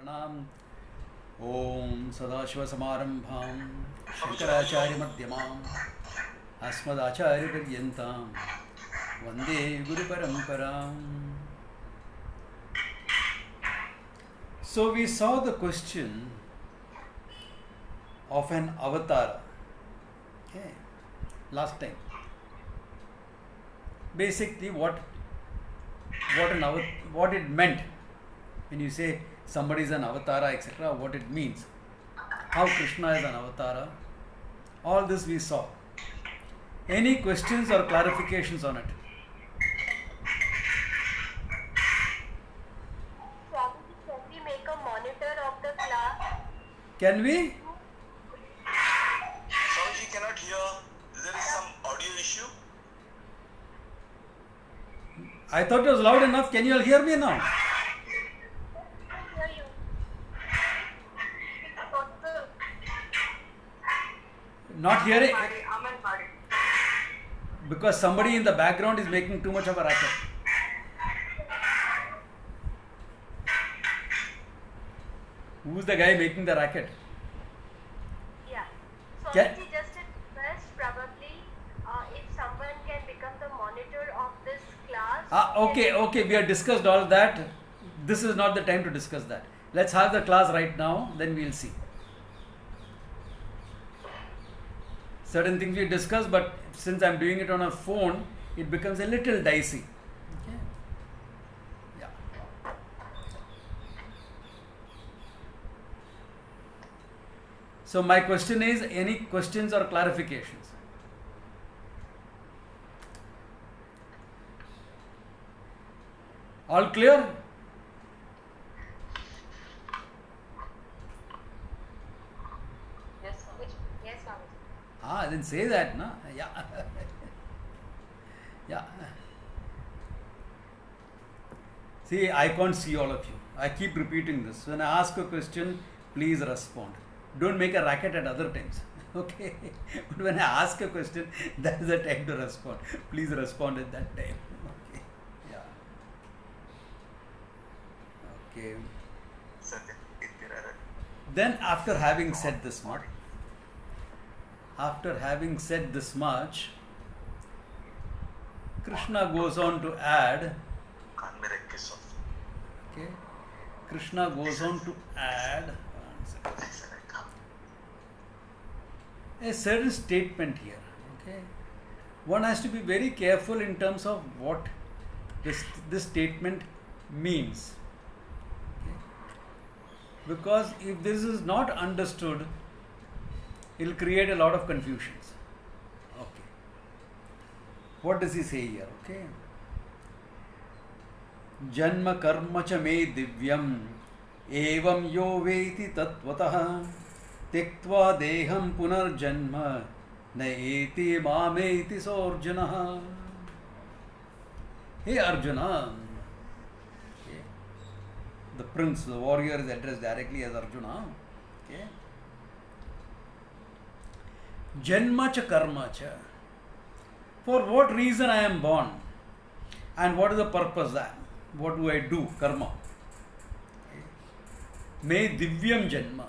प्रणाम। ओम सदाशिवसमारंभां शंकराचार्यमध्यमाम् अस्मदाचार्यपर्यन्तां वन्दे गुरुपरम्पराम्. So we saw the question of an avatar, okay, last time. Basically what it meant when you say somebody is an avatara, etc., what it means, how Krishna is an avatara, all this we saw. Any questions or clarifications on it? Can we make a monitor of the class? Can we? Swamiji cannot hear. There is some audio issue. I thought it was loud enough. Can you all hear me now? I hear you. It's possible. Not hearing Aman Pari. because somebody in the background is making too much of a racket. Who's the guy making the racket? Yeah. So Can- just a request, probably, if someone can become the monitor of this class. Okay, we have discussed all that. This is not the time to discuss that. Let's have the class right now, then we'll see. Certain things we discuss, but since I'm doing it on a phone, it becomes a little dicey. Okay. Yeah. So my question is, any questions or clarifications? All clear? Yes, Swamiji. I didn't say that, no? Yeah. Yeah. See, I can't see all of you. I keep repeating this. When I ask a question, please respond. Don't make a racket at other times. Okay? But when I ask a question, that is the time to respond. Please respond at that time. Okay? Yeah. Okay. Satya, Then after having said this much, Krishna goes on to add, okay, Krishna goes on to add a certain statement here. Okay, one has to be very careful in terms of what this statement means. Okay? Because if this is not understood, it will create a lot of confusions. Okay, what does he say here? Okay, Janma karma cha me divyam evam yo veti tatvatah त्यक्त्वा देहं पुनर्जन्म न एति मामेति सोऽर्जुनः. Hey Arjuna, okay. The prince, the warrior is addressed directly as Arjuna. Okay. Janma cha karma cha. For what reason I am born and what is the purpose that? What do I do? Karma. Okay. Me divyam janma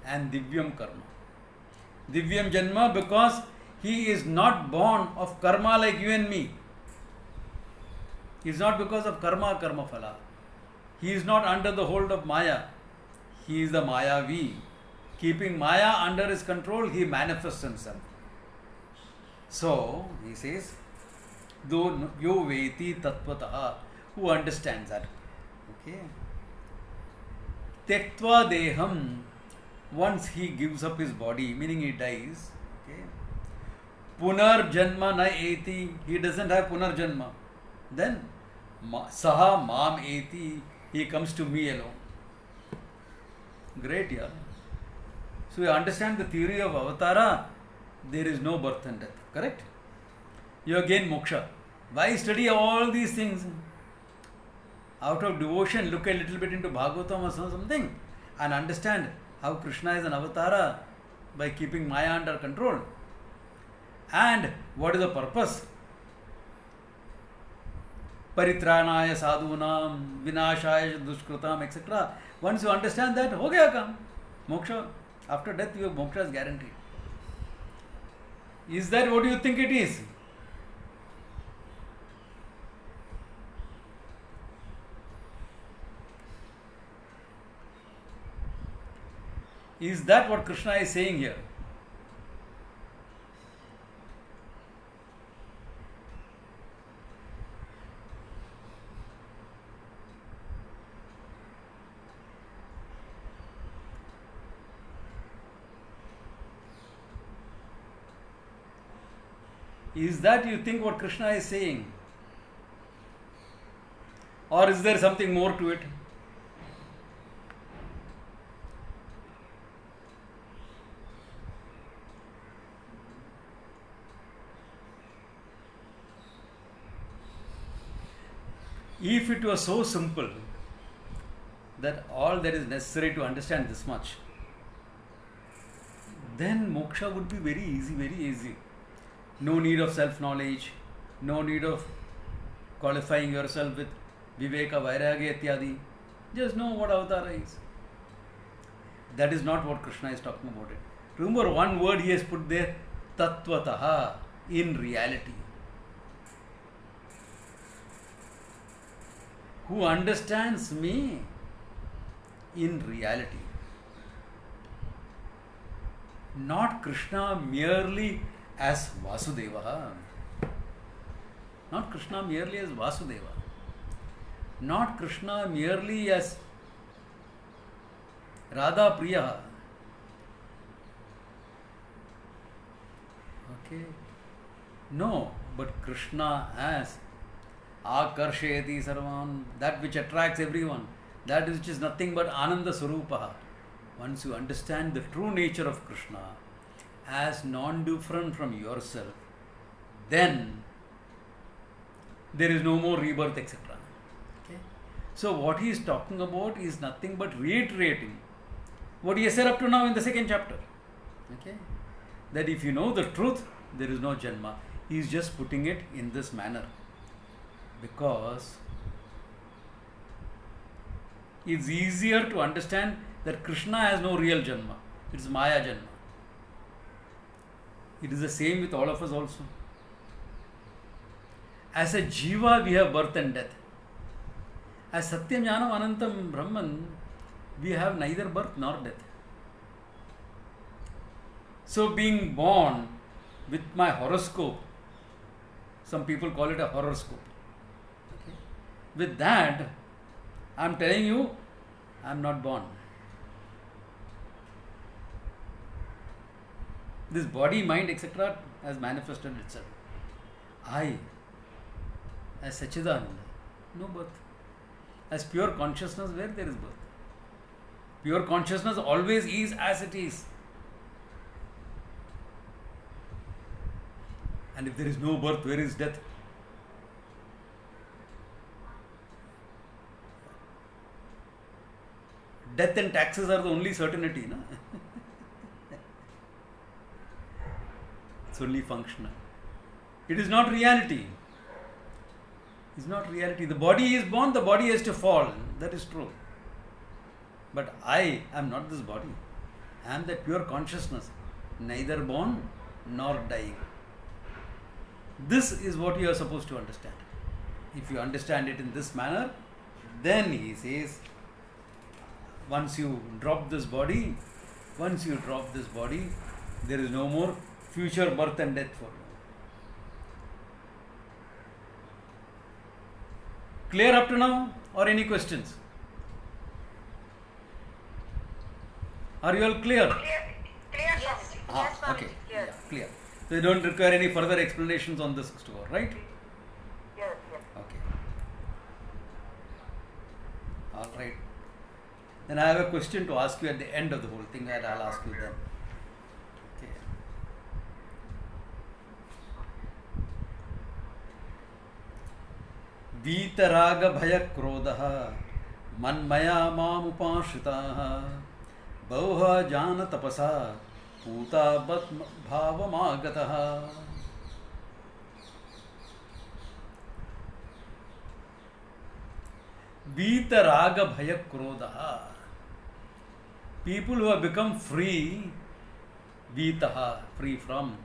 and divyam karma. Divyam janma because he is not born of karma like you and me. He is not because of karma phala. He is not under the hold of Maya. He is the Mayavi. Keeping Maya under his control, he manifests himself. So, he says, do yo veti tattvataha, who understands that. Okay. Tyaktva deham, once he gives up his body, meaning he dies, okay, punar janma na eti, he doesn't have punar janma. Then saha mam eti, he comes to me alone. Great, yeah. So you understand the theory of avatara, there is no birth and death, correct? You again moksha. Why study all these things? Out of devotion, look a little bit into Bhagavatam or something and understand how Krishna is an avatara by keeping Maya under control. And what is the purpose? परित्राणाय साधूनाम, विनाशाय दुष्कृताम, etc. Once you understand that, हो गया काम. Moksha, after death, your moksha is guaranteed. Is that what you think it is? Is that what Krishna is saying here? Is that you think what Krishna is saying? Or is there something more to it? If it was so simple that all that is necessary to understand this much, then moksha would be very easy, very easy. No need of self-knowledge, no need of qualifying yourself with viveka, vairagya, ityadi. Just know what avatara is. That is not what Krishna is talking about it. Remember one word he has put there, tattvataha, in reality. Who understands me in reality. Not Krishna merely as Vasudeva. Not Krishna merely as Vasudeva. Not Krishna merely as Radha Priya. Okay. No, but Krishna as Akarshayati Sarvan, that which attracts everyone, that which is nothing but Ananda Swarupaha. Once you understand the true nature of Krishna as non-different from yourself, then there is no more rebirth, etc. Okay? So what he is talking about is nothing but reiterating what he has said up to now in the second chapter. Okay? That if you know the truth, there is no Janma. He is just putting it in this manner. Because it's easier to understand that Krishna has no real Janma. It's Maya Janma. It is the same with all of us also. As a Jiva, we have birth and death. As Satyam Jnanam Anantam Brahman, we have neither birth nor death. So being born with my horoscope, some people call it a horoscope. Okay? With that, I am telling you, I am not born. This body, mind, etc. has manifested itself. I, as Sachidananda, no birth. As pure consciousness, where there is birth? Pure consciousness always is as it is. And if there is no birth, where is death? Death and taxes are the only certainty, no? It's only functional. It is not reality. It's not reality. The body is born, the body has to fall. That is true. But I am not this body. I am that pure consciousness, neither born nor dying. This is what you are supposed to understand. If you understand it in this manner, then he says, once you drop this body, there is no more future birth and death for you. Clear up to now, or any questions? Are you all clear? Clear, Yes. yes, Swamiji, Okay, clear. yeah, clear. So you don't require any further explanations on this store, right? Yes. Okay. All right. Then I have a question to ask you at the end of the whole thing, and I'll ask you then. Okay. वीतराग भय क्रोधः मन्मया मामुपाश्रिताः बहुः जान तपसा पूता भावमागतः. Vita Raga Bhaya Krodha. People who have become free, Vitaha, free from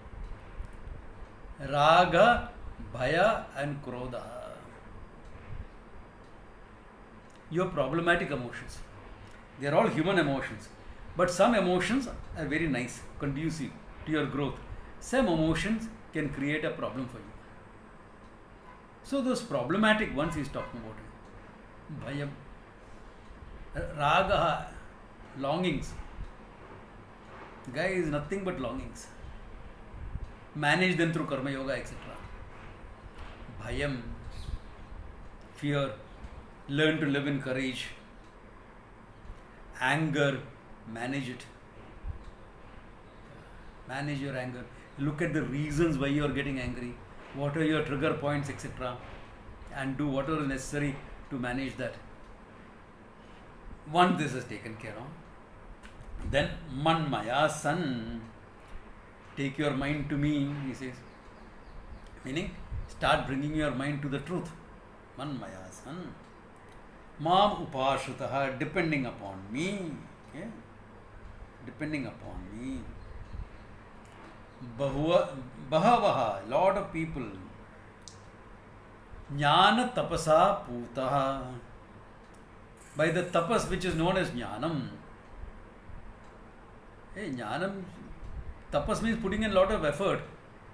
Raga, Bhaya and Krodha. Your problematic emotions. They are all human emotions. But some emotions are very nice, conducive to your growth. Some emotions can create a problem for you. So those problematic ones he is talking about. Bhayam. Raga, longings. Guy is nothing but longings. Manage them through karma yoga, etc. Bhayam, fear. Learn to live in courage. Anger, manage it. Manage your anger. Look at the reasons why you are getting angry. What are your trigger points, etc. And do whatever is necessary to manage that. Once this is taken care of, then Manmaya San, take your mind to me, he says. Meaning, start bringing your mind to the truth. Manmaya San. Mam Upashutaha, depending upon me. Okay? Depending upon me. Bahavaha, lot of people. Jnana tapasa putaha. By the tapas which is known as jnanam. Hey, jnanam, tapas means putting in a lot of effort.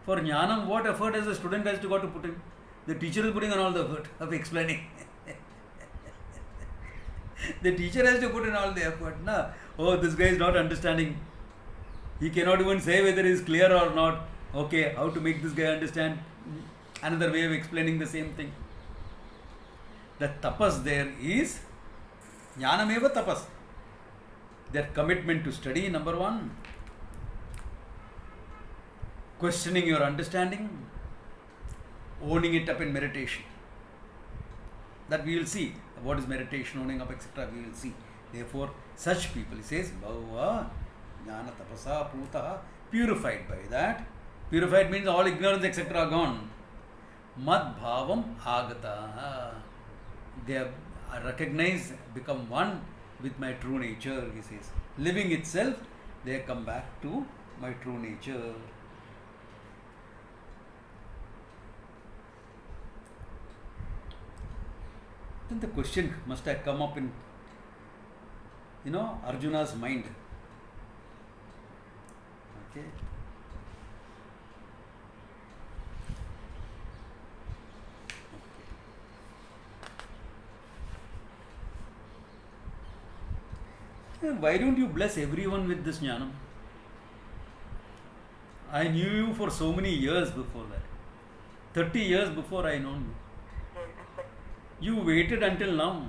For jnanam, what effort has the student has to got to put in? The teacher is putting in all the effort of explaining. The teacher has to put in all the effort. Na? Oh, this guy is not understanding. He cannot even say whether it is clear or not. Okay, how to make this guy understand? Another way of explaining the same thing. The tapas there is jnanameva tapas. Their commitment to study, number one. Questioning your understanding. Owning it up in meditation. That we will see. What is meditation, owning up, etc. We will see. Therefore, such people, he says, Bhava, Jnana Tapasa, Putaha, purified by that. Purified means all ignorance, etc. are gone. Mad Bhavam Agata. They have recognized, become one with my true nature, he says. Living itself, they have come back to my true nature. Then the question must have come up in, Arjuna's mind. Okay. Why don't you bless everyone with this jnanam? I knew you for so many years before that. 30 years before I known you. You waited until now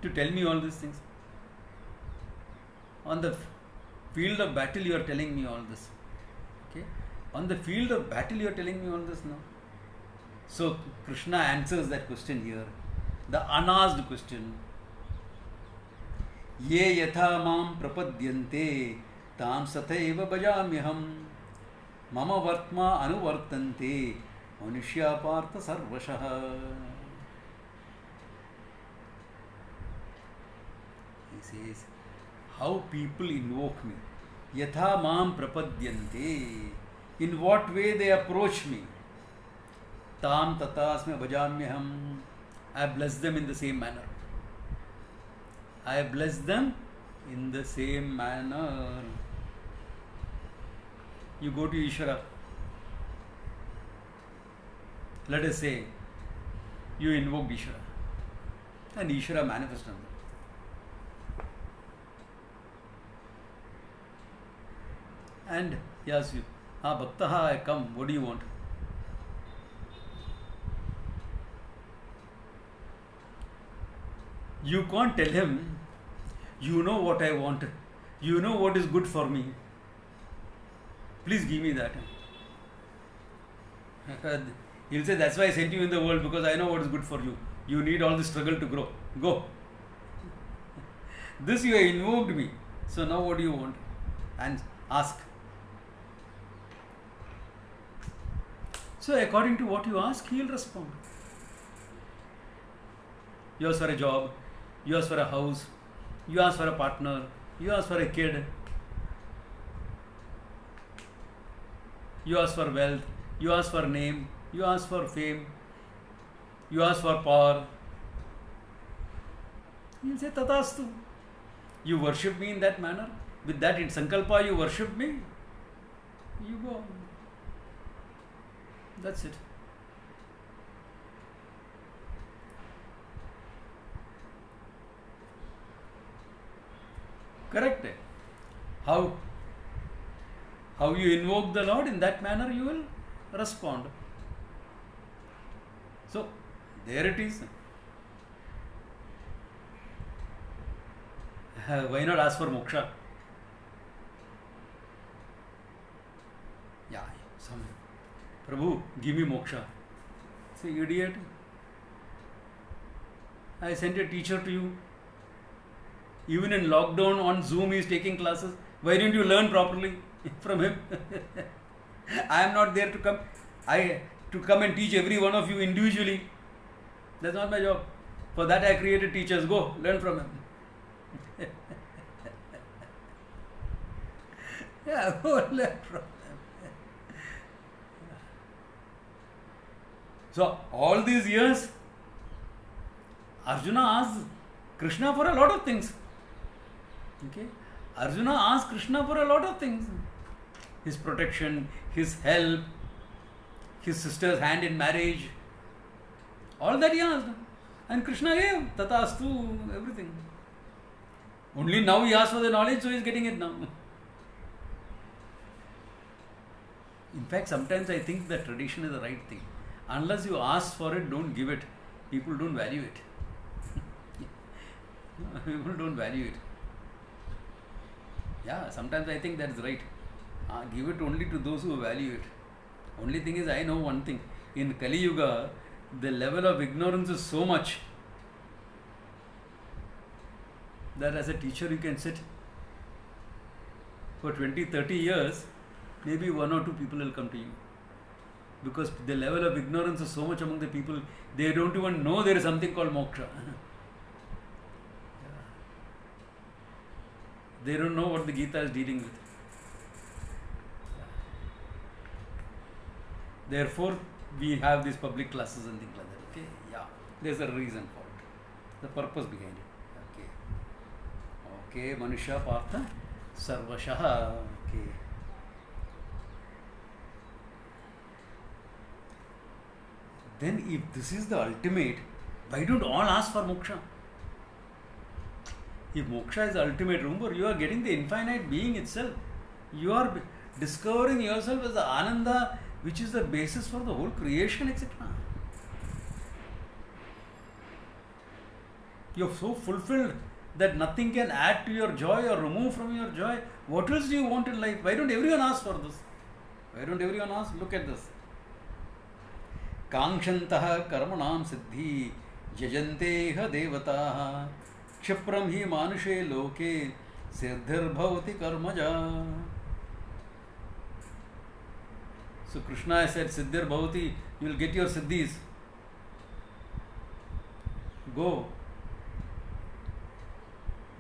to tell me all these things. On the field of battle, you are telling me all this. Okay? On the field of battle, you are telling me all this now. So, Krishna answers that question here. The unasked question. Ye yatha mam prapadyante tam sathaiva bhajamyaham mama vartma anuvartante Manushya Partha Sarvashaha. He says, how people invoke me. Yatha mam prapadyante. In what way they approach me. Tam tatasme bhajamyaham. I bless them in the same manner. I bless them in the same manner. You go to Ishvara. Let us say, you invoke Ishvara. And Ishvara manifests on them. And he asks you, Bhaktaha, I come, what do you want? You can't tell him, you know what I want, you know what is good for me. Please give me that. He'll say, that's why I sent you in the world, because I know what is good for you. You need all the struggle to grow. Go. This you have invoked me. So now what do you want? And ask. So according to what you ask, he will respond. You ask for a job, you ask for a house, you ask for a partner, you ask for a kid, you ask for wealth, you ask for name, you ask for fame, you ask for power. He'll say, Tatastu. You worship me in that manner. With that in Sankalpa, you worship me. You go. That's it. Correct. How you invoke the Lord, in that manner you will respond. So, there it is. Why not ask for moksha? Yeah, Prabhu, give me moksha. Say, idiot. I sent a teacher to you. Even in lockdown on Zoom he is taking classes. Why didn't you learn properly from him? I am not there to come and teach every one of you individually. That's not my job. For that I created teachers. Go, learn from him. Yeah, go learn from him. So, all these years, Arjuna asked Krishna for a lot of things. Okay? Arjuna asked Krishna for a lot of things. His protection, his help, his sister's hand in marriage. All that he asked. And Krishna gave. Tatastu, everything. Only now he asked for the knowledge, so he is getting it now. In fact, sometimes I think that tradition is the right thing. Unless you ask for it, don't give it. People don't value it. People don't value it. Yeah, sometimes I think that's right. Give it only to those who value it. Only thing is, I know one thing. In Kali Yuga, the level of ignorance is so much that as a teacher you can sit for 20-30 years, maybe 1 or 2 people will come to you. Because the level of ignorance is so much among the people, they don't even know there is something called moksha. They don't know what the Gita is dealing with. Therefore, we have these public classes and things like that. Okay? Yeah. There's a reason for it. The purpose behind it. Okay. Okay. Manusha Partha Sarvashaha. Okay. Then if this is the ultimate, why don't all ask for moksha? If moksha is the ultimate, remember, you are getting the infinite being itself. You are discovering yourself as the Ananda, which is the basis for the whole creation, etc. You are so fulfilled that nothing can add to your joy or remove from your joy. What else do you want in life? Why don't everyone ask for this? Why don't everyone ask? Look at this. Kangshantaha karmanam siddhi jajanteha devataha Kshipram hi manushe loke siddhir bhavati karmaja. So Krishna said, Siddhir bhavati, you will get your siddhis. Go.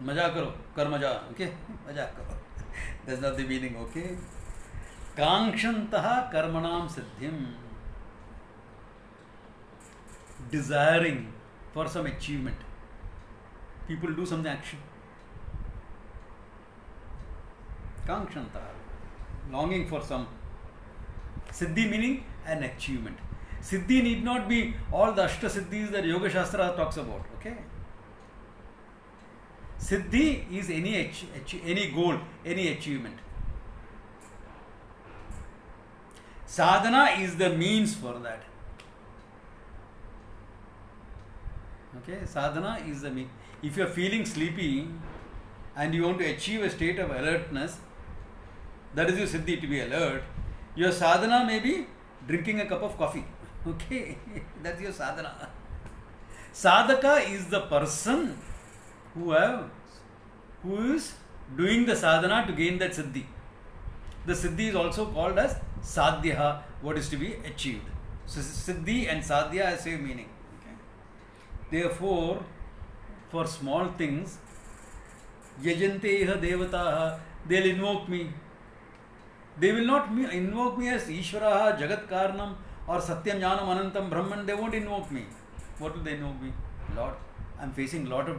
Maja karo, karmaja. Okay? Maja karo. That's not the meaning, okay? Kangshantaha karmanam siddhim. Desiring for some achievement. People do some action. Kankshanta, longing for some. Siddhi meaning an achievement. Siddhi need not be all the Ashta Siddhis that Yoga Shastra talks about. Okay? Siddhi is any goal, any achievement. Sadhana is the means for that. Okay? Sadhana is the means. If you are feeling sleepy and you want to achieve a state of alertness, that is your siddhi, to be alert. Your sadhana may be drinking a cup of coffee. Okay, that's your sadhana. Sadhaka is the person who is doing the sadhana to gain that siddhi. The siddhi is also called as sadhya, what is to be achieved. So siddhi and sadhya have same meaning. Okay? Therefore, for small things, yajanteha devataha, they'll invoke me. They will not invoke me as Ishvaraha, Jagat Karnam, or Satyam Jnanam Anantam Brahman. They won't invoke me. What will they invoke me? Lord, I'm facing a lot of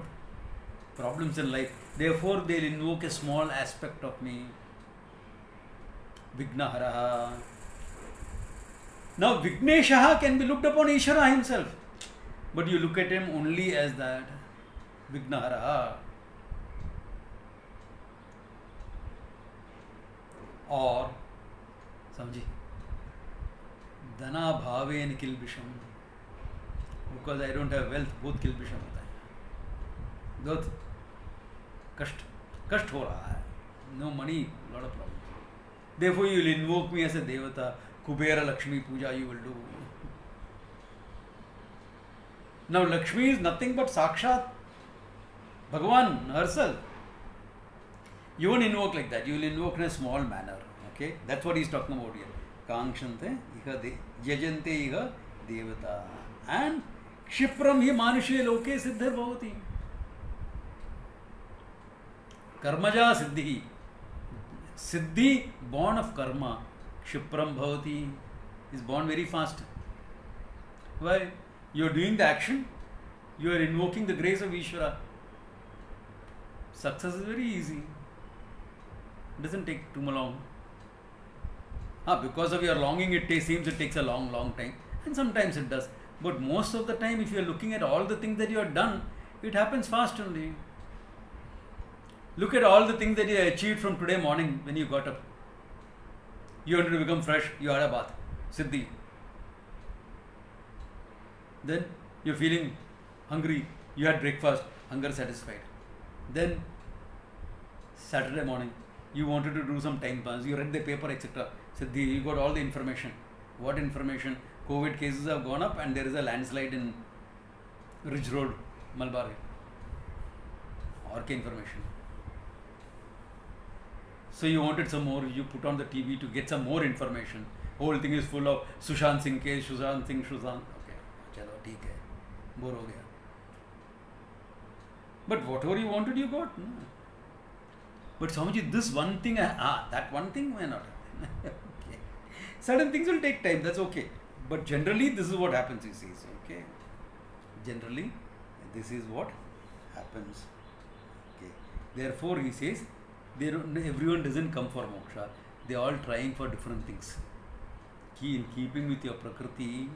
problems in life. Therefore, they'll invoke a small aspect of me. Vignaharaha. Now, Vigneshaha can be looked upon Ishvara himself. But you look at him only as that. Vignaharaha. Or, समझी, धना भावेन किल्बिषम, because I don't have wealth, बहुत किल्बिषम होता है, बहुत कष्ट हो रहा है, no money, lot of problems. Therefore you will invoke me as a devata, Kubera Lakshmi Puja you will do. Now Lakshmi is nothing but Sakshat Bhagavan herself. You won't invoke like that. You will invoke in a small manner. Okay? That's what he's talking about here. Kankshante iha yajante iha devata. And Kshipram hi manushe loke siddhar bhavati. Karmaja siddhi. Siddhi, born of karma. Kshipram bhavati is born very fast. Why? You are doing the action. You are invoking the grace of Ishvara. Success is very easy. It doesn't take too long. Because of your longing, it seems it takes a long time. And sometimes it does. But most of the time, if you are looking at all the things that you have done, it happens fast only. Look at all the things that you achieved from today morning when you got up. You wanted to become fresh, you had a bath. Siddhi. Then you're feeling hungry, you had breakfast, hunger satisfied. Then Saturday morning, you wanted to do some time pass, you read the paper, etc. Siddhi, you got all the information. What information? COVID cases have gone up and there is a landslide in Ridge Road, Malabar. Or information. So you wanted some more, you put on the TV to get some more information. Whole thing is full of Sushant Singh case, Sushant Singh. Okay, chalo, theek hai. Bore ho gaya. But whatever you wanted, you got. No? But Swamiji, this one thing, that one thing may not happen. Okay. Certain things will take time, that's okay. But generally, this is what happens, he says. Okay. Generally, this is what happens. Okay. Therefore, he says, everyone doesn't come for moksha. They are all trying for different things. In keeping with your prakriti,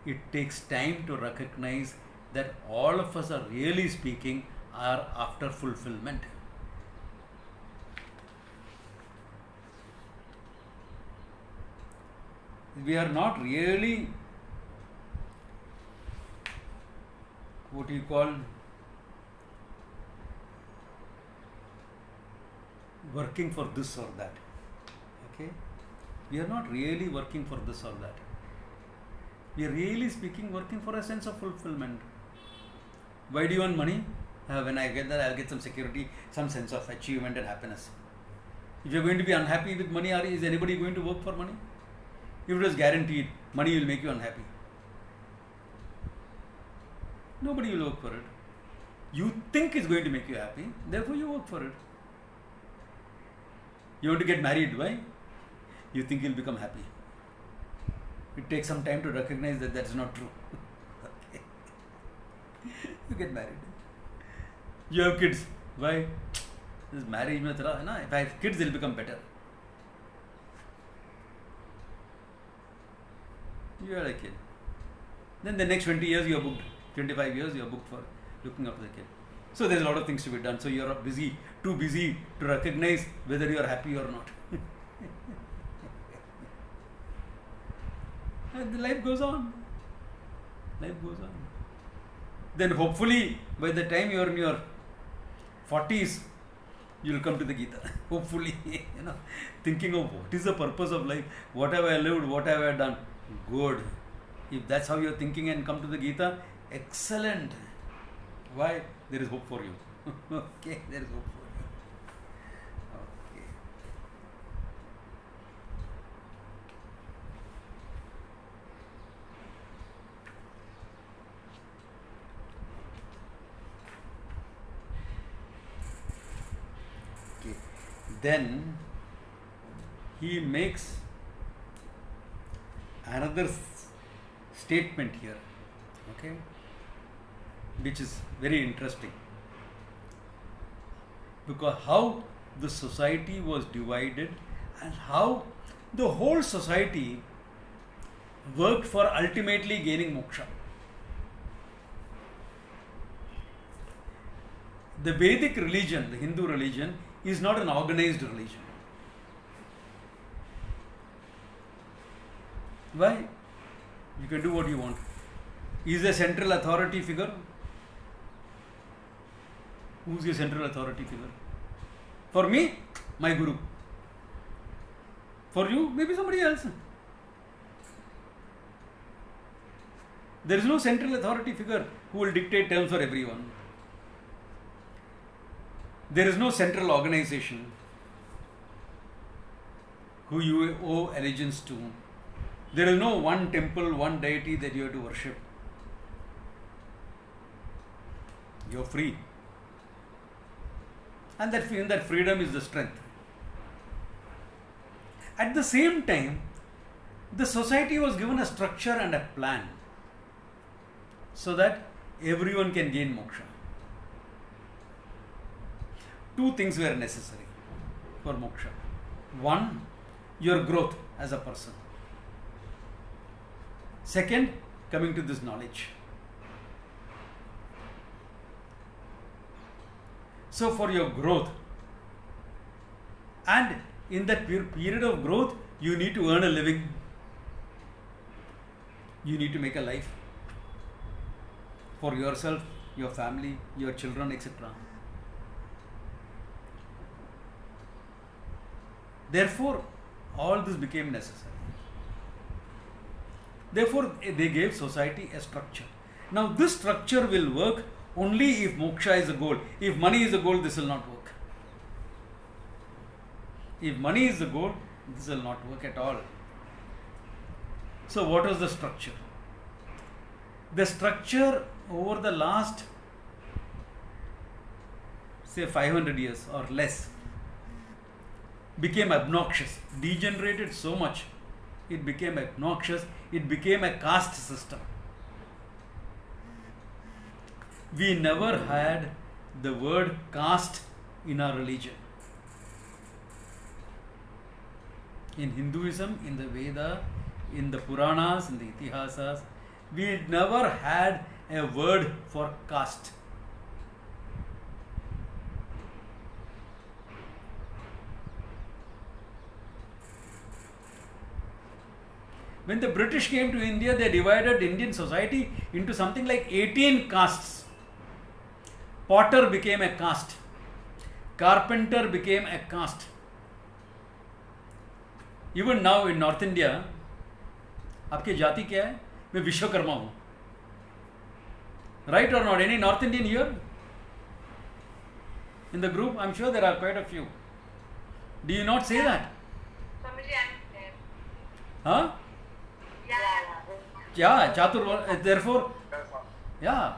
it takes time to recognize that all of us are really speaking are after fulfillment. We are not really what you call working for this or that. Okay? We are not really working for this or that. We are really speaking working for a sense of fulfillment. Why do you want money? When I get that, I'll get some security, some sense of achievement and happiness. If you are going to be unhappy with money, is anybody going to work for money? If it was guaranteed, money will make you unhappy. Nobody will work for it. You think it's going to make you happy, therefore you work for it. You want to get married, why? You think you'll become happy. It takes some time to recognize that that's not true. Okay. You get married. You have kids, why? This marriage method, if I have kids, they'll become better. You are a kid. Then the next 20 years you are booked. 25 years you are booked for looking after the kid. So there's a lot of things to be done. So you are busy, too busy to recognize whether you are happy or not. And the life goes on. Life goes on. Then hopefully by the time you are in your 40s, you will come to the Gita. Hopefully, thinking of what is the purpose of life, what have I lived, what have I done. Good. If that's how you are thinking and come to the Gita, excellent. Why? There is hope for you. Okay, there is hope for you. Okay. then he makes another statement here, okay, which is very interesting, because how the society was divided and how the whole society worked for ultimately gaining moksha. The Vedic religion, the Hindu religion, is not an organized religion. Why? You can do what you want. Is there a central authority figure? Who's your central authority figure? For me, my guru. For you, maybe somebody else. There is no central authority figure who will dictate terms for everyone. There is no central organization who you owe allegiance to. There is no one temple, one deity that you have to worship. You are free. And in that freedom is the strength. At the same time, the society was given a structure and a plan so that everyone can gain moksha. Two things were necessary for moksha. One, your growth as a person. Second, coming to this knowledge. So for your growth, and in that period of growth, you need to earn a living. You need to make a life for yourself, your family, your children, etc. Therefore, all this became necessary. Therefore, they gave society a structure. Now, this structure will work only if moksha is the goal. If money is the goal, this will not work. If money is the goal, this will not work at all. So, what was the structure? The structure over the last, say, 500 years or less, became obnoxious, degenerated so much, it became obnoxious, it became a caste system. We never had the word caste in our religion. In Hinduism, in the Veda, in the Puranas, in the Itihasas, we never had a word for caste. When the British came to India, they divided Indian society into something like 18 castes. Potter became a caste. Carpenter became a caste. Even now in North India, आपकी जाति क्या है? मैं विश्वकर्मा हूँ. Right or not? Any North Indian here? In the group? I'm sure there are quite a few. Do you not say that? Huh? Yeah, Chatur. Therefore, yeah.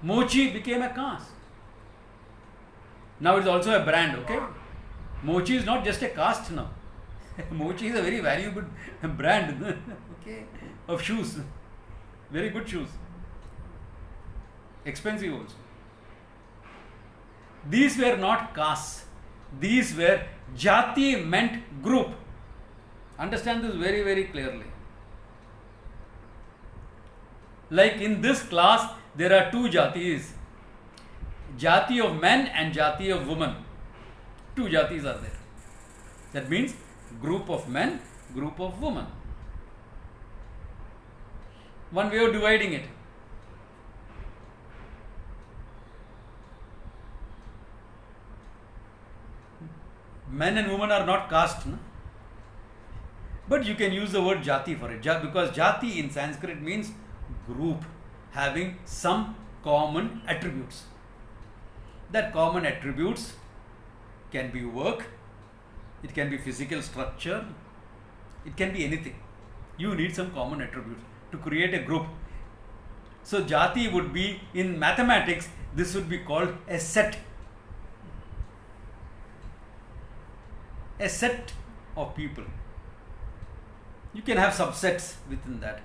Mochi became a caste. Now it's also a brand, okay? Mochi is not just a caste now. Mochi is a very valuable brand, okay, of shoes. Very good shoes. Expensive also. These were not castes. These were jati meant group. Understand this very, very clearly. Like in this class, there are two jatis. Jati of men and jati of women. Two jatis are there. That means group of men, group of women. One way of dividing it. Men and women are not caste, no? But you can use the word jati for it, because jati in Sanskrit means group having some common attributes. That common attributes can be work, it can be physical structure, it can be anything. You need some common attributes to create a group. So jati would be, in mathematics, this would be called a set. a set of people. You can have subsets within that.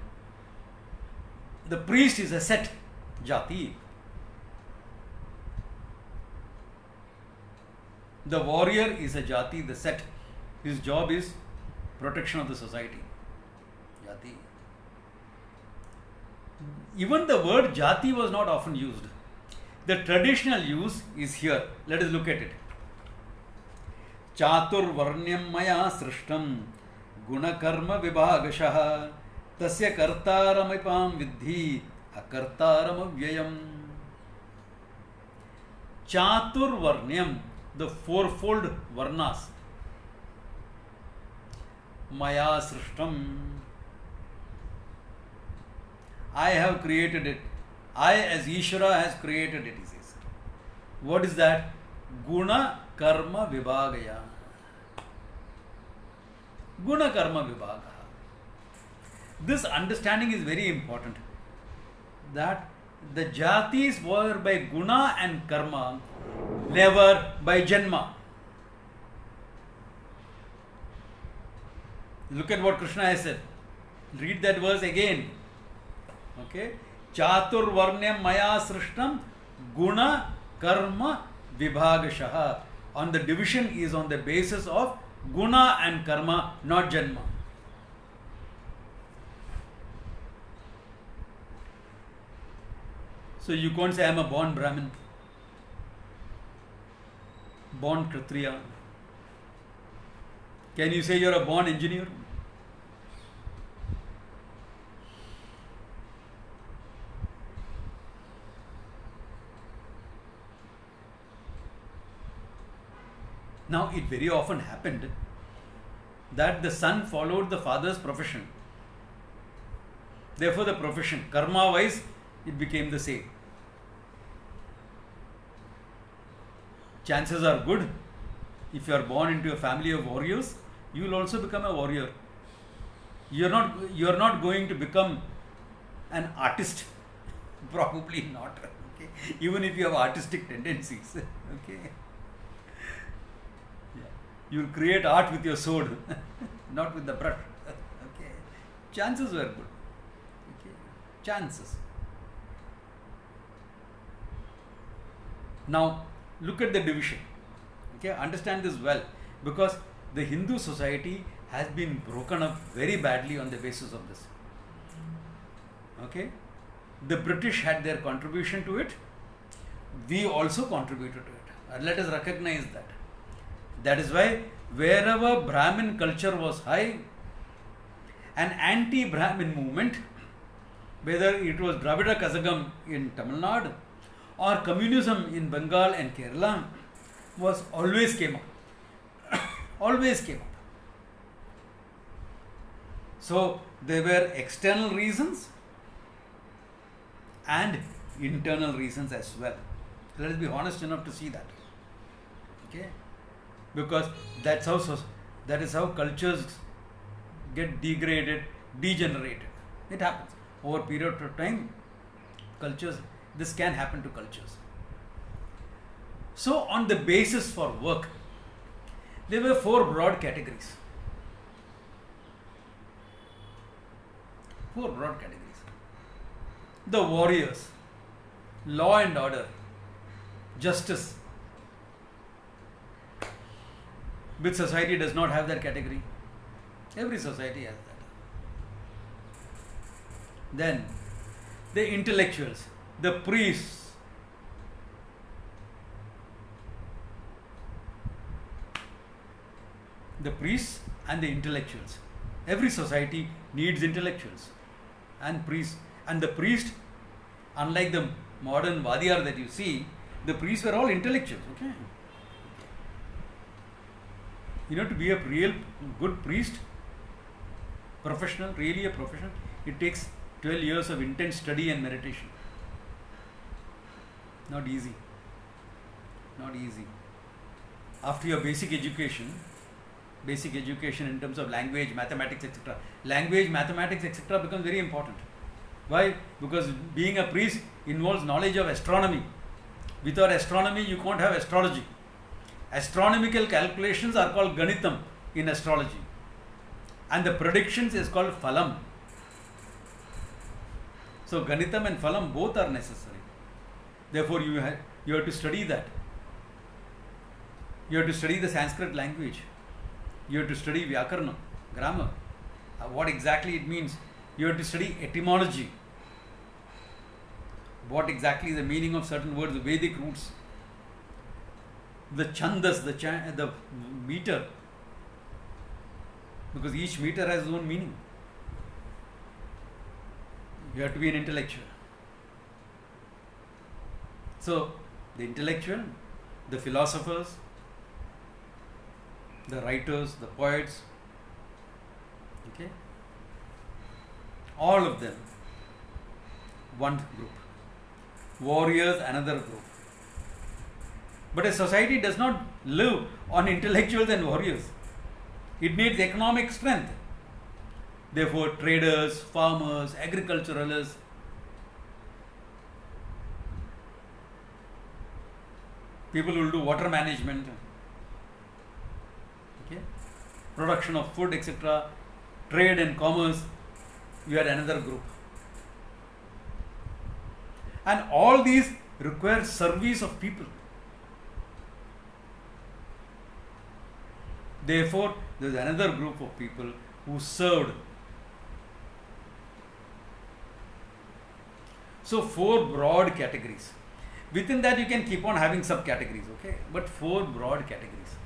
The priest is a set, jati. The warrior is a jati, the set. His job is protection of the society. Jati. Even the word jati was not often used. The traditional use is here. Let us look at it. Chatur varnyam maya srishtam gunakarma vibhagashah tasya kartaramipam vidhi akartaram avyayam. Chatur varnyam, the fourfold varnas. Maya srishtam, I have created it. I as Ishvara has created it, he says. What is that? Guna karma vibhagaya. Guna karma vibhaga. This understanding is very important. That the jatis were by guna and karma, never by janma. Look at what Krishna has said. Read that verse again. Okay? Chatur varnyam maya srishtam guna karma vibhagashaha. On the division is on the basis of guna and karma, not janma. So you can't say I am a born Brahmin, born Kshatriya. Can you say you are a born engineer? Now, it very often happened that the son followed the father's profession. Therefore, the profession, karma-wise, it became the same. Chances are good, if you are born into a family of warriors, you will also become a warrior. You are not going to become an artist. Probably not. Okay? Even if you have artistic tendencies. Okay? You will create art with your sword, not with the brush. Okay. Chances were good. Okay. Chances. Now, look at the division. Okay, understand this well, because the Hindu society has been broken up very badly on the basis of this. Okay, the British had their contribution to it. We also contributed to it. And let us recognize that. That is why wherever Brahmin culture was high, an anti-Brahmin movement, whether it was Dravida Kazhagam in Tamil Nadu or communism in Bengal and Kerala, was always came up. Always came up. So there were external reasons and internal reasons as well. Let us be honest enough to see that. Okay? Because that is how cultures get degraded, degenerated. It happens. Over a period of time, cultures, this can happen to cultures. So on the basis for work, there were 4 broad categories. 4 broad categories. The warriors, law and order, justice. Which society does not have that category? Every society has that. Then, the intellectuals, the priests, and the intellectuals. Every society needs intellectuals and priests. And the priest, unlike the modern Vadiyar that you see, the priests were all intellectuals. Okay. You know, to be a real good priest, professional, really a professional, it takes 12 years of intense study and meditation. Not easy. Not easy. After your basic education in terms of language, mathematics, etc. Language, mathematics, etc. becomes very important. Why? Because being a priest involves knowledge of astronomy. Without astronomy, you can't have astrology. Astronomical calculations are called Ganitam in astrology. And the predictions is called Phalam. So Ganitam and Phalam both are necessary. Therefore you have to study that. You have to study the Sanskrit language. You have to study Vyakarna, grammar. What exactly it means. You have to study etymology. What exactly is the meaning of certain words, the Vedic roots. The chandas, the meter. Because each meter has its own meaning. You have to be an intellectual. So, the intellectual, the philosophers, the writers, the poets, okay, all of them, one group. Warriors, another group. But a society does not live on intellectuals and warriors. It needs economic strength. Therefore, traders, farmers, agriculturalists, people who will do water management, okay, production of food, etc., trade and commerce, you had another group. And all these require service of people. Therefore, there is another group of people who served. So, 4 broad categories. Within that, you can keep on having subcategories, okay? But 4 broad categories.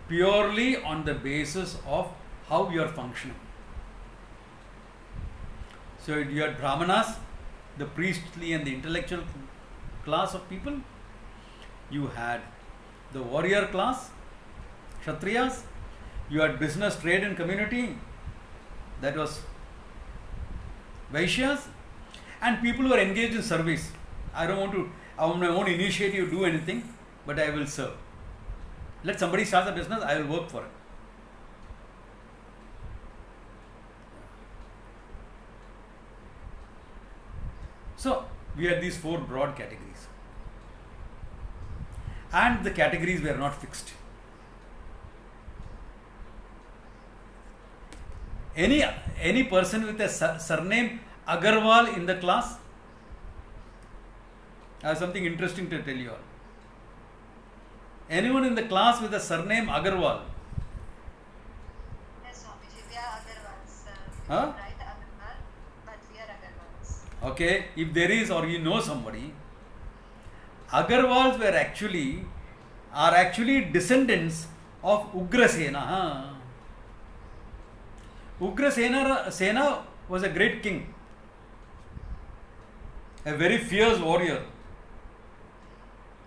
Purely on the basis of how you are functioning. So, you had Brahmanas, the priestly and the intellectual class of people. You had the warrior class, Kshatriyas. You had business, trade and community. That was Vaishyas. And people who are engaged in service. I don't want to, on my own initiative, do anything, but I will serve. Let somebody start a business, I will work for it. So, we had these 4 broad categories. And the categories were not fixed. Any person with a surname Agarwal in the class? I have something interesting to tell you all. Anyone in the class with a surname Agarwal? Yes, Swamiji, we are Agarwals. Huh? Right, Agarwal, but we are Agarwals. Okay, if there is or you know somebody, Agarwals are actually descendants of Ugrasena. Ugrasena was a great king, a very fierce warrior.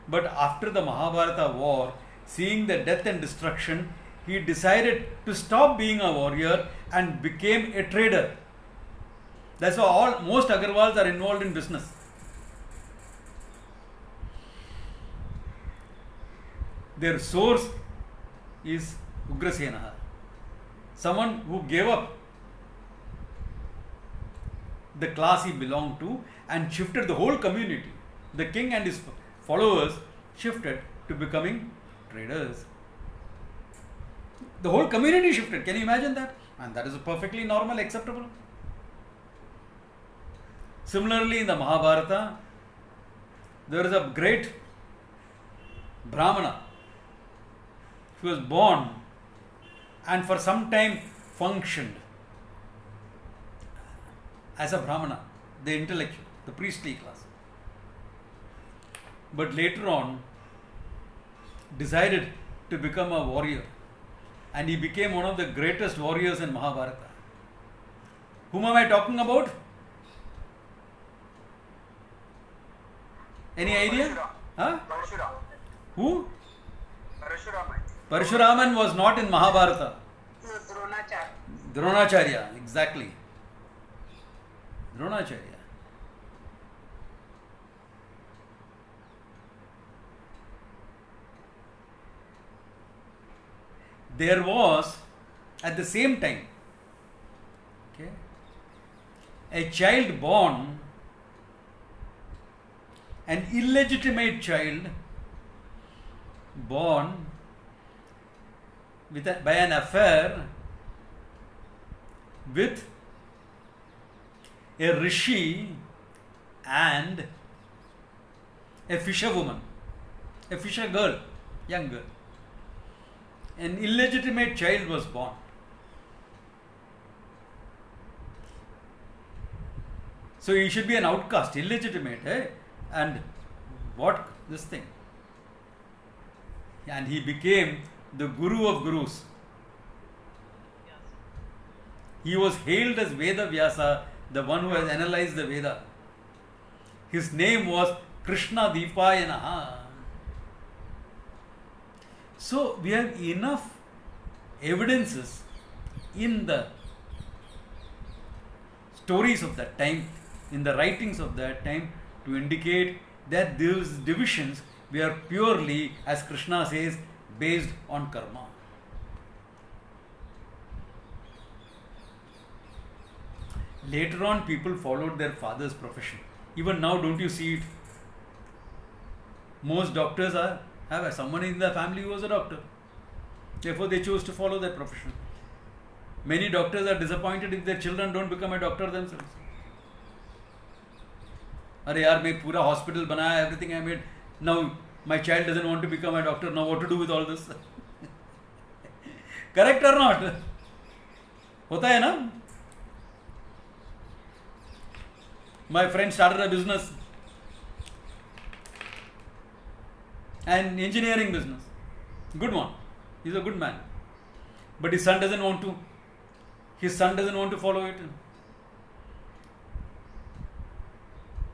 But after the Mahabharata war, seeing the death and destruction, he decided to stop being a warrior and became a trader. That's why most Agarwals are involved in business. Their source is Ugrasena, someone who gave up the class he belonged to and shifted the whole community. The king and his followers shifted to becoming traders. The whole community shifted. Can you imagine that? And that is perfectly normal, acceptable. Similarly, in the Mahabharata, there is a great Brahmana. He was born and for some time functioned as a Brahmana, the intellectual, the priestly class. But later on decided to become a warrior, and he became one of the greatest warriors in Mahabharata. Whom am I talking about? Any idea? Huh? Parashurama. Who? Parashurama. Parashuraman was not in Mahabharata. Dronacharya. Dronacharya, exactly. Dronacharya. There was, at the same time, okay, a child born, an illegitimate child born by an affair with a rishi and a fisherwoman, a fisher girl, young girl. An illegitimate child was born. So he should be an outcast, illegitimate, and what this thing? And he became the guru of gurus. He was hailed as Veda Vyasa, the one who has analyzed the Veda. His name was Krishna Dipayana. So we have enough evidences in the stories of that time, in the writings of that time, to indicate that these divisions were purely, as Krishna says, based on karma. Later on, people followed their father's profession. Even now, don't you see it? Most doctors have someone in the family who was a doctor. Therefore, they chose to follow their profession. Many doctors are disappointed if their children don't become a doctor themselves. अरे यार मैं पूरा hospital बनाया, everything I made. Now my child doesn't want to become a doctor. Now what to do with all this? Correct or not? होता है ना? My friend started a business, an engineering business. Good one. He's a good man. But his son doesn't want to. His son doesn't want to follow it.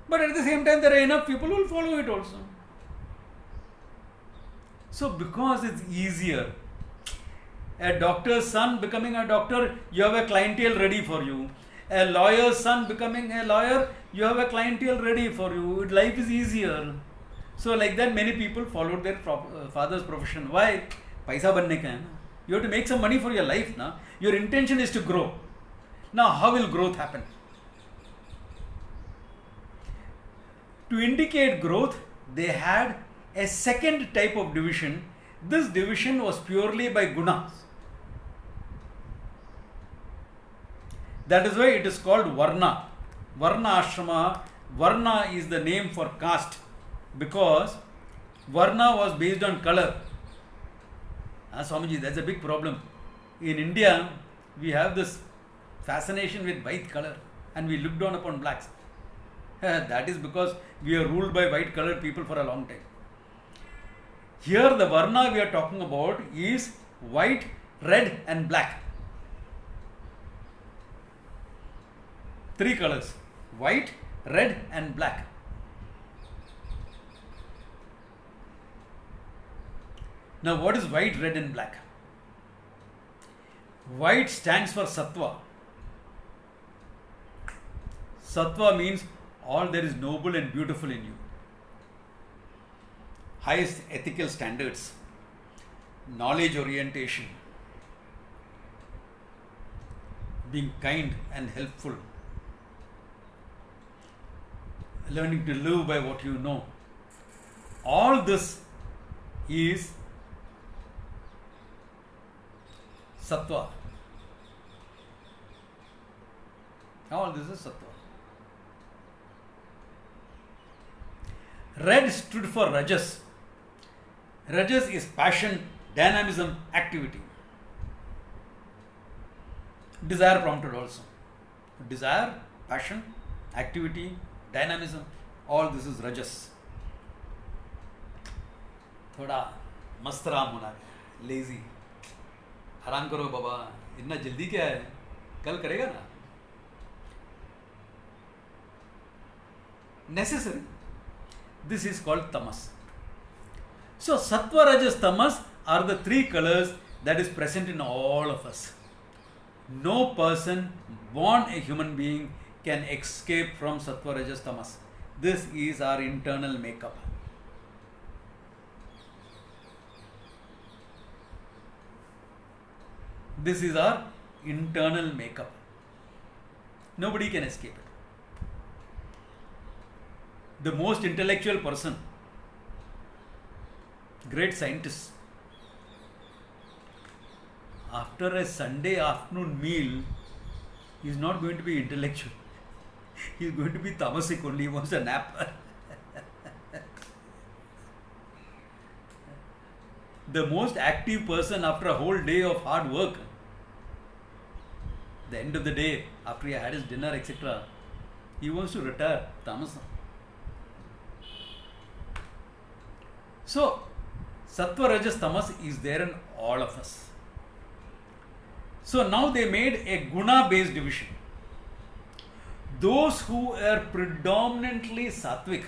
But at the same time, there are enough people who will follow it also. So, because it's easier, a doctor's son becoming a doctor, you have a clientele ready for you. A lawyer's son becoming a lawyer, you have a clientele ready for you. Life is easier. So, like that, many people followed their father's profession. Why? Paisa banne ka hai na. You have to make some money for your life. Na? Your intention is to grow. Now, how will growth happen? To indicate growth, they had a second type of division. This division was purely by gunas. That is why it is called Varna. Varna Ashrama. Varna is the name for caste because Varna was based on color. Swamiji, that's a big problem. In India, we have this fascination with white color and we look down upon blacks. That is because we are ruled by white colored people for a long time. Here the Varna we are talking about is white, red and black. Three colors: white, red and black. Now what is white, red and black? White stands for Sattva. Sattva means all there is noble and beautiful in you. Highest ethical standards, knowledge orientation, being kind and helpful, learning to live by what you know. All this is Sattva. All this is Sattva. Red stood for Rajas. Rajas is passion, dynamism, activity. Desire prompted also. Desire, passion, activity, dynamism, all this is Rajas. थोड़ा मस्त राम होना है, lazy, आराम करो बाबा, इतना जल्दी क्या है, कल करेगा ना. Necessary. This is called tamas. So sattva, rajas, tamas are the three colors that is present in all of us. No person born a human being can escape from sattva, rajas, tamas. This is our internal makeup. This is our internal makeup. Nobody can escape it. The most intellectual person great scientists. After a Sunday afternoon meal, he is not going to be intellectual. He is going to be tamasic only. He wants a nap. The most active person after a whole day of hard work, the end of the day, after he had his dinner, etc., he wants to retire. Tamasa. So, Sattva, Rajas, Tamas is there in all of us. So now they made a guna-based division. Those who are predominantly sattvic,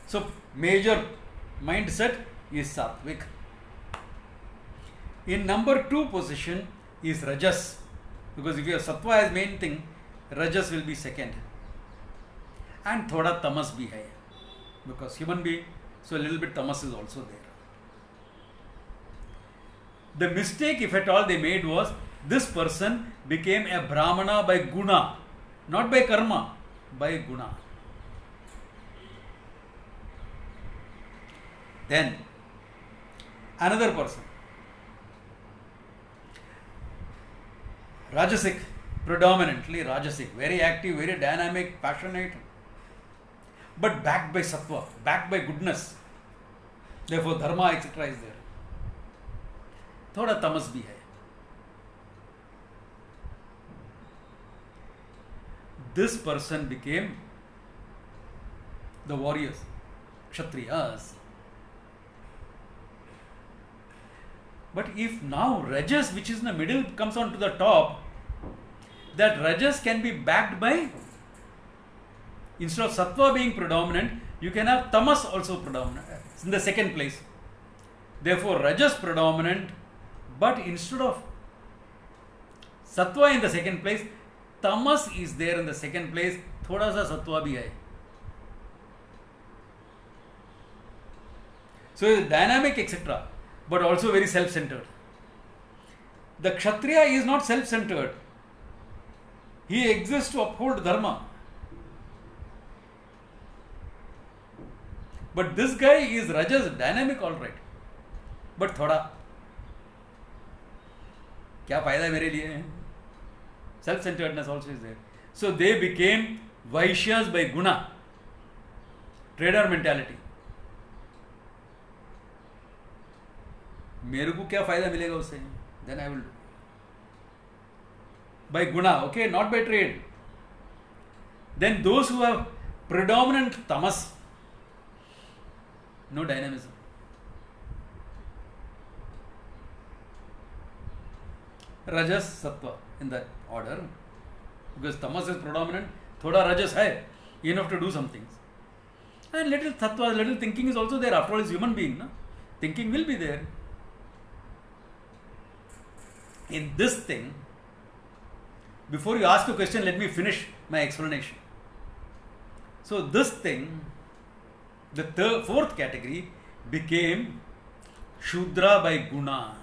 so major mindset is sattvic. In number 2 position is rajas, because if you have sattva as main thing, rajas will be second, and thoda tamas bhi hai, because human being, so a little bit tamas is also there. The mistake, if at all, they made was this person became a brahmana by guna, not by karma, by guna. Then another person, rajasic, predominantly rajasic, very active, very dynamic, passionate, but backed by sattva, backed by goodness. Therefore dharma, etc. is there. Thoda tamas bhi hai. This person became the warriors, kshatriyas. But if now rajas, which is in the middle, comes on to the top, that rajas can be backed by, instead of sattva being predominant, you can have tamas also predominant, in the second place. Therefore rajas predominant, but instead of sattva in the second place, tamas is there in the second place, thoda sa sattva bhi hai. So it is dynamic, etc., but also very self-centered. The kshatriya is not self-centered. He exists to uphold dharma. But this guy is rajas, dynamic, all right, but thoda क्या फायदा है मेरे लिए? Self-centeredness also is there. So they became Vaishyas by guna, trader mentality. मेरे को क्या फायदा मिलेगा उससे? Then I will do. By guna, okay, not by trade. Then those who have predominant tamas, no dynamism. Rajas, sattva in that order, because tamas is predominant, thoda rajas hai, enough to do some things. And little sattva, little thinking is also there. After all, is human being, no? Thinking will be there. In this thing, before you ask a question, let me finish my explanation. So this thing, the fourth category became Shudra by guna.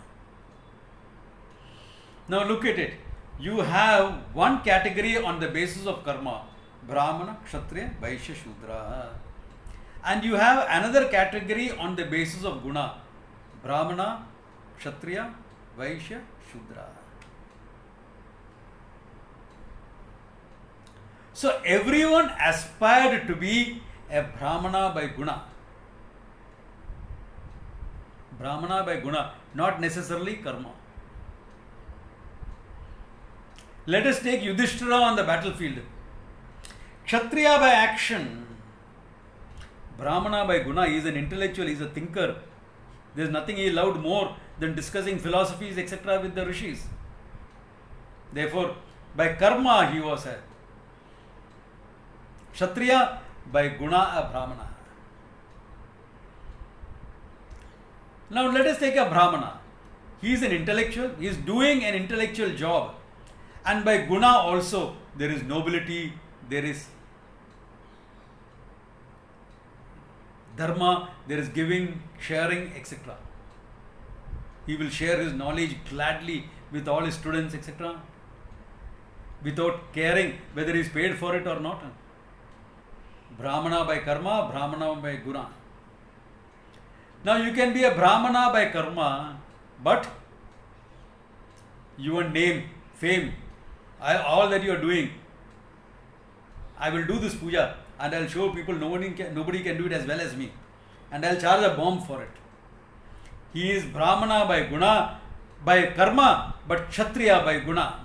Now look at it. You have one category on the basis of karma, Brahmana, Kshatriya, Vaishya, Shudra. And you have another category on the basis of guna, Brahmana, Kshatriya, Vaishya, Shudra. So everyone aspired to be a Brahmana by guna. Brahmana by guna, not necessarily karma. Let us take Yudhishthira on the battlefield. Kshatriya by action. Brahmana by guna, he is an intellectual, he is a thinker. There is nothing he loved more than discussing philosophies, etc. with the rishis. Therefore, by karma he was a Kshatriya, by guna a Brahmana. Now let us take a Brahmana. He is an intellectual, he is doing an intellectual job. And by guna also, there is nobility, there is dharma, there is giving, sharing, etc. He will share his knowledge gladly with all his students, etc. without caring whether he is paid for it or not. Brahmana by karma, Brahmana by guna. Now you can be a Brahmana by karma, but your name, fame, all that you are doing, I will do this puja and I'll show people nobody can do it as well as me, and I'll charge a bomb for it. He is Brahmana by guna, by karma, but Kshatriya by guna.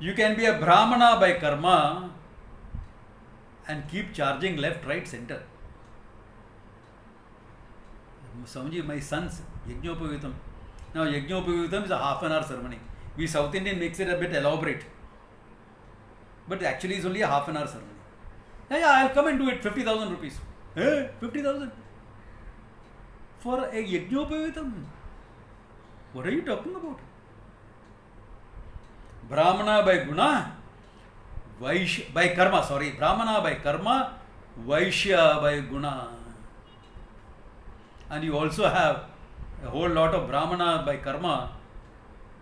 You can be a Brahmana by karma and keep charging left, right, center. Swamiji, my son's Yajnopavitam. Now Yajnopavitam is a half an hour ceremony. We South Indian makes it a bit elaborate. But actually it's only a half an hour ceremony. Yeah, I'll come and do it, 50,000 rupees. Hey, 50,000? For a Yajnopavitam? What are you talking about? Brahmana by guna, by karma, Brahmana by karma, Vaishya by guna. And you also have a whole lot of Brahmana by karma,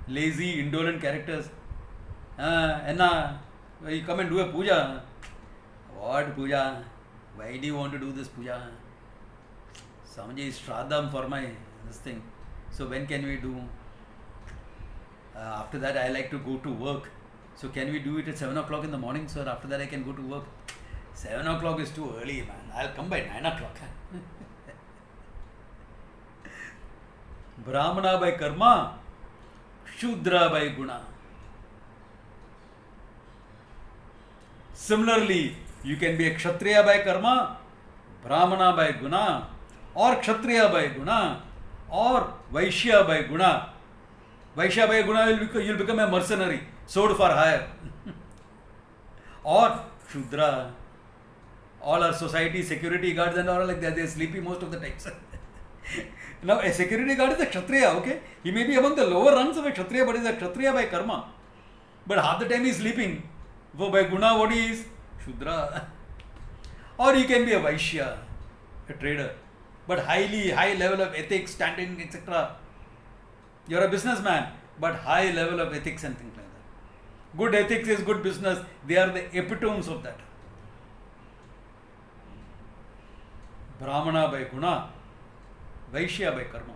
lazy, indolent characters. Enna, you come and do a puja. What puja? Why do you want to do this puja? Swamiji, Shraddham for my this thing. So when can we do? After that I like to go to work. So can we do it at 7 o'clock in the morning, sir? After that I can go to work. 7 o'clock is too early, man. I'll come by 9 o'clock. Brahmana by karma, Shudra by guna. Similarly, you can be a Kshatriya by karma, Brahmana by guna, or Kshatriya by guna, or Vaishya by guna. Vaishya by guna, you'll become a mercenary, sold for hire. Or Shudra. All our society security guards and all like that, they're sleepy most of the times. Now a security guard is a Kshatriya, okay? He may be among the lower rungs of a Kshatriya, but he is a Kshatriya by karma. But half the time he is sleeping. So by guna, what he is? Shudra. Or you can be a Vaishya, a trader, but high level of ethics, standing, etc. You're a businessman, but high level of ethics and things like that. Good ethics is good business. They are the epitomes of that. Brahmana by guna, Vaishya by karma.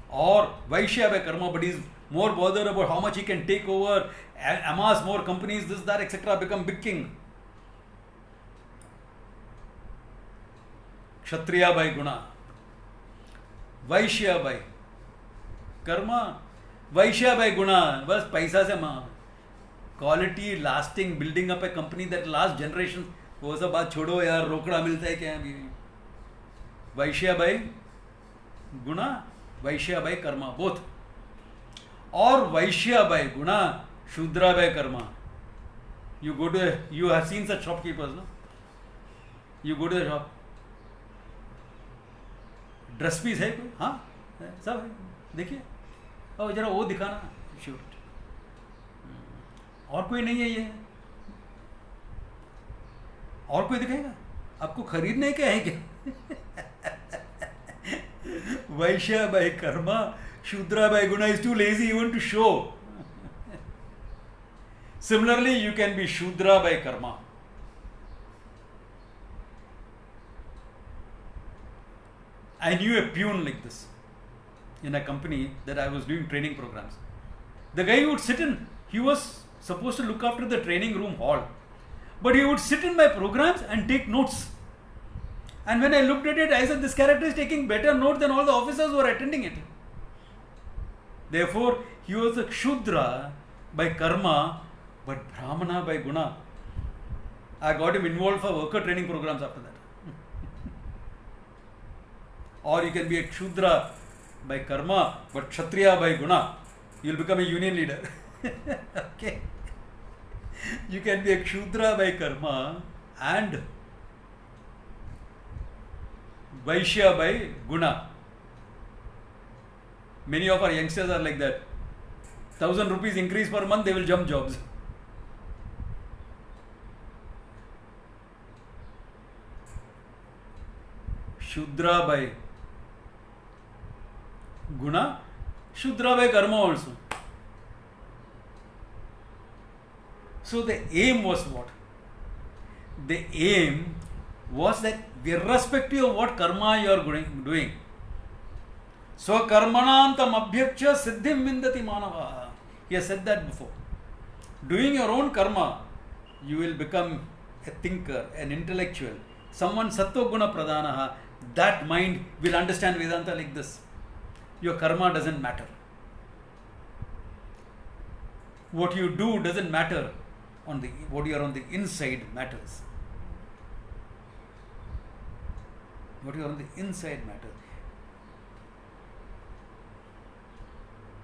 Or Vaishya by karma, but he is more bothered about how much he can take over, amass more companies, this, that, etc. Become big king. Kshatriya by guna, Vaishya by karma, Vaishya by guna, बस पैसा से माँ quality, lasting, building up a company that lasts generations. वो सब बात छोड़ो यार, रोकड़ा मिलता है क्या अभी? Vaishya by guna, Vaishya by karma, both. Or Vaishya by guna, Shudra by karma. You have seen such shopkeepers, no? You go to the shop. Dress piece है कोई? हाँ, सब है, देखिए। और जरा वो दिखाना, शूट। और कोई नहीं है ये? और कोई दिखाएगा? आपको खरीदने क्या है क्या? Vaishya by karma, Shudra by guna is too lazy even to show. Similarly, you can be Shudra by karma. I knew a peon like this in a company that I was doing training programs. The guy would sit in, he was supposed to look after the training room hall, but he would sit in my programs and take notes. And when I looked at it, I said, this character is taking better notes than all the officers who are attending it. Therefore, he was a Shudra by karma, but Brahmana by guna. I got him involved for worker training programs after that. Or you can be a Kshudra by karma, but Kshatriya by guna. You'll become a union leader. Okay. You can be a Kshudra by karma and Vaishya by guna. Many of our youngsters are like that. 1,000 rupees increase per month, they will jump jobs. Shudra by guna, Shudra by karma also. So the aim was what? the aim was that irrespective of what karma you are doing, Swakarmanantam abhyakcha siddhim vindati manava. He has said that before. Doing your own karma, you will become a thinker, an intellectual, someone sattva guna pradanaha. That mind will understand Vedanta like this. Your karma doesn't matter. What you do doesn't matter. What you are on the inside matters. What you are on the inside matters.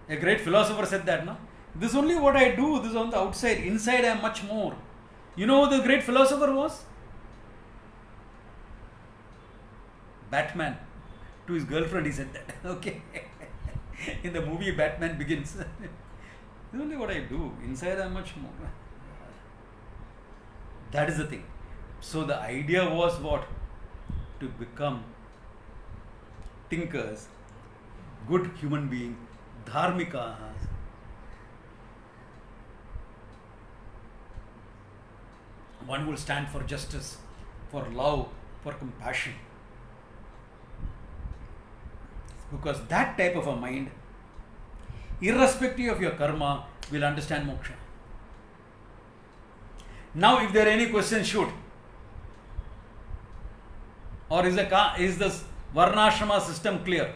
A great philosopher said that, no? This is only what I do, this is on the outside. Inside I am much more. You know who the great philosopher was? Batman. To his girlfriend he said that. Okay. In the movie Batman Begins. This is only what I do. Inside I am much more. That is the thing. So the idea was what? To become thinkers, good human beings, dharmika. One will stand for justice, for love, for compassion. Because that type of a mind, irrespective of your karma, will understand moksha. Now, if there are any questions, shoot. Or is this Varnashrama system clear?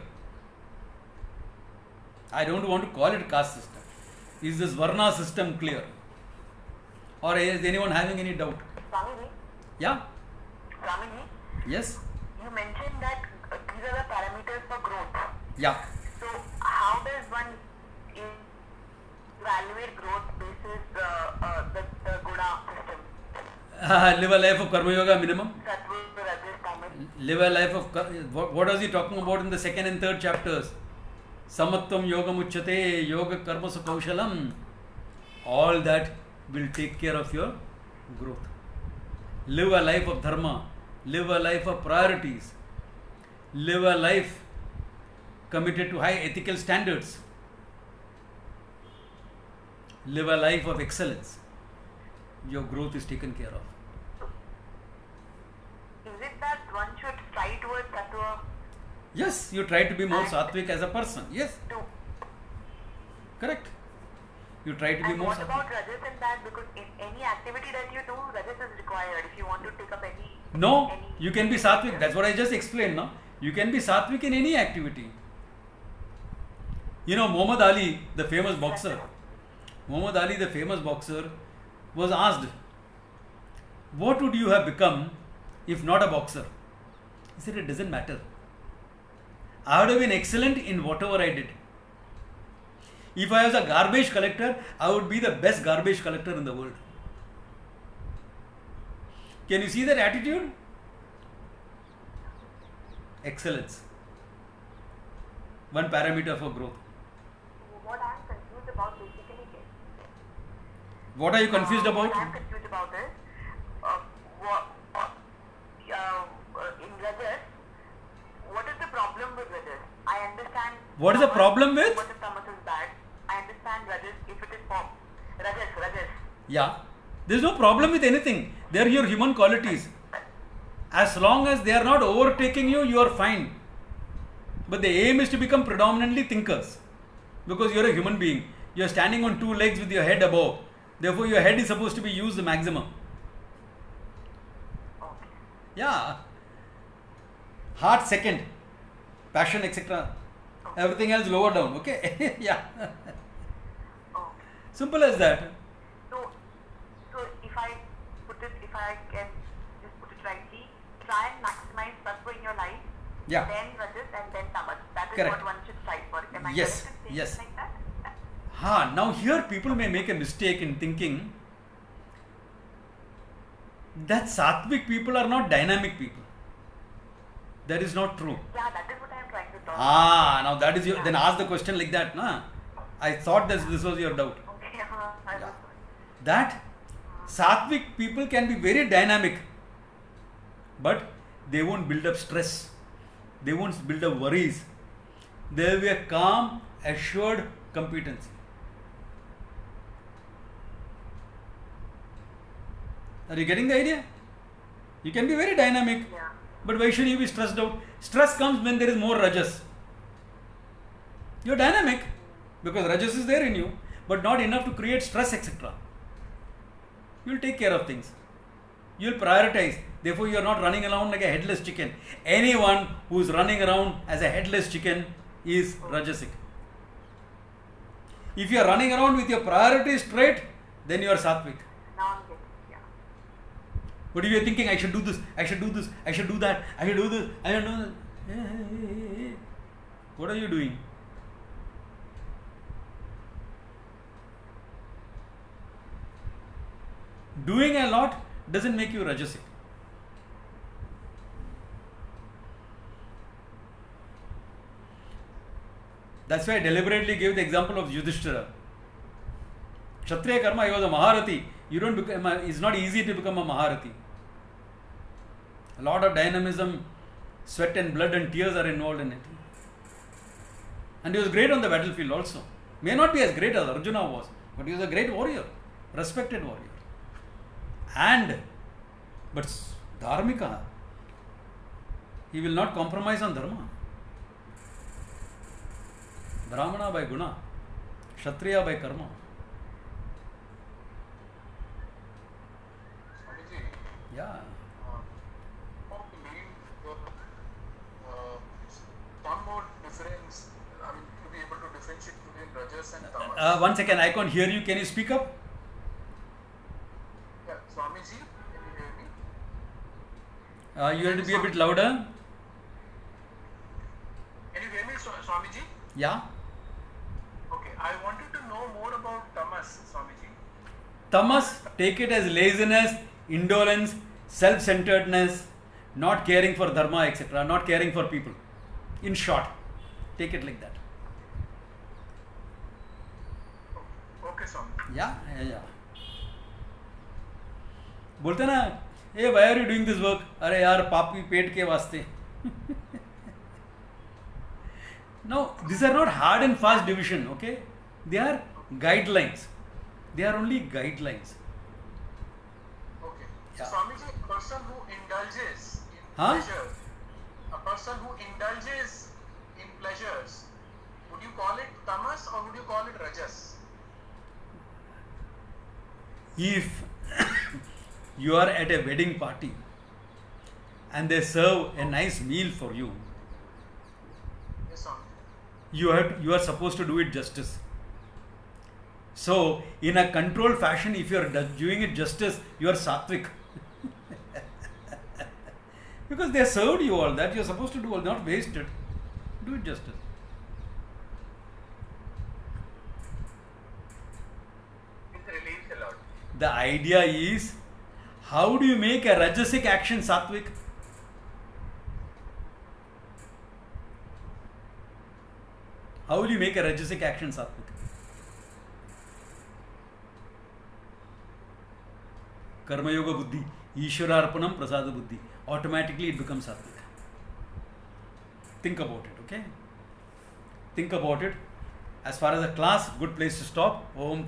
I don't want to call it caste system. Is this Varna system clear? Or is anyone having any doubt? Swamiji? Yeah? Swamiji? Yes? You mentioned that these are the parameters for growth. Yeah. So, how does one evaluate growth basis the guna system? Live a life of Karma Yoga minimum. Sattva, Rajas, Tamas. Live a life of... What was he talking about in the second and third chapters? Samatvam Yogam Uchyate, Yoga Karma Kaushalam. All that will take care of your growth. Live a life of dharma. Live a life of priorities. Live a life committed to high ethical standards. Live a life of excellence. Your growth is taken care of. Is it that one should strive towards sattva? Yes, you try to be more sattvic as a person. Yes, To, correct. You try to be and more what sattvic. about rajas in that? Because in any activity that you do, rajas is required if you want to take up any... No, any you can be sattvic. That's what I just explained, no? You can be sattvic in any activity. You know, Muhammad Ali, the famous boxer, was asked, what would you have become if not a boxer? He said, it doesn't matter. I would have been excellent in whatever I did. If I was a garbage collector, I would be the best garbage collector in the world. Can you see that attitude? Excellence. One parameter for growth. What I am confused about basically is... What are you confused about? What I am confused about is, in rajas, what is the problem with rajas? I understand... What is the problem with? What if tamas is bad? I understand rajas if it is form. Rajas. Yeah. There's no problem with anything. They are your human qualities. As long as they are not overtaking you, you are fine. But the aim is to become predominantly thinkers. Because you are a human being. You are standing on two legs with your head above. Therefore, your head is supposed to be used the maximum. Okay. Yeah. Heart second. Passion, etc. Everything else lower down. Okay? Yeah. Okay. Simple as that. So if I can just put it rightly, try and maximize sattva in your life, Yeah. then rajas and then tamas. That is Correct. what one should strive for. Am I Yes, correct in saying yes. it like that? Now here people may make a mistake in thinking that sattvic people are not dynamic people. That is not true. Yeah, that is what I am trying to talk Now that is your, then ask the question like that, na? I thought this was your doubt. Okay, Yeah. That sattvic people can be very dynamic, but they won't build up stress. They won't build up worries. They will be a calm, assured competency. Are you getting the idea? You can be very dynamic, Yeah. but why should you be stressed out? Stress comes when there is more rajas. You're dynamic because rajas is there in you, but not enough to create stress, etc. You'll take care of things. You'll prioritize. Therefore, you're not running around like a headless chicken. Anyone who's running around as a headless chicken is rajasic. If you're running around with your priorities straight, then you are sattvic. Now I'm getting, yeah. But if you're thinking, I should do this, I should do this, I should do that, I should do this, I should do that. Hey. What are you doing? Doing a lot doesn't make you rajasic. That's why I deliberately gave the example of Yudhishthira. Kshatriya karma, he was a Maharati. You don't become it's not easy to become a Maharati. A lot of dynamism, sweat and blood and tears are involved in it. And he was great on the battlefield also. May not be as great as Arjuna was, but he was a great warrior, respected warrior. But dharmika, he will not compromise on dharma. Brahmana by guna, Kshatriya by karma. Swamiji, Yeah. how to leave one more difference, I mean, to be able to differentiate between rajas and tamas. 1 second, I can't hear you. Can you speak up? Yeah, Swamiji, can you hear me? You have to be a bit louder. Can you hear me, Swamiji? Yeah. Okay, I wanted to know more about tamas, Swamiji. Tamas, take it as laziness, indolence, self-centeredness, not caring for dharma, etc., not caring for people. In short, take it like that. Okay, Swamiji. Yeah. बोलते ना, hey, why are you doing this work? अरे यार पापी पेट के वास्ते. No, these are not hard and fast division, okay? They are guidelines. They are only guidelines. Okay. Yeah. Swamiji, a person who indulges in Huh? pleasure, a person who indulges in pleasures, would you call it tamas or would you call it rajas? If you are at a wedding party and they serve a nice meal for you, Yes, Swamiji. you are supposed to do it justice. So, in a controlled fashion, if you are doing it justice, you are sattvic. Because they served you all that, you are supposed to do all, not waste it. Do it justice. It relieves a lot. The idea is, how do you make a rajasic action sattvic? How will you make a rajasic action sattvic? Karma yoga buddhi, Ishwararpanam prasada buddhi. Automatically it becomes sattvic. Think about it, okay? Think about it. As far as the class, good place to stop. Om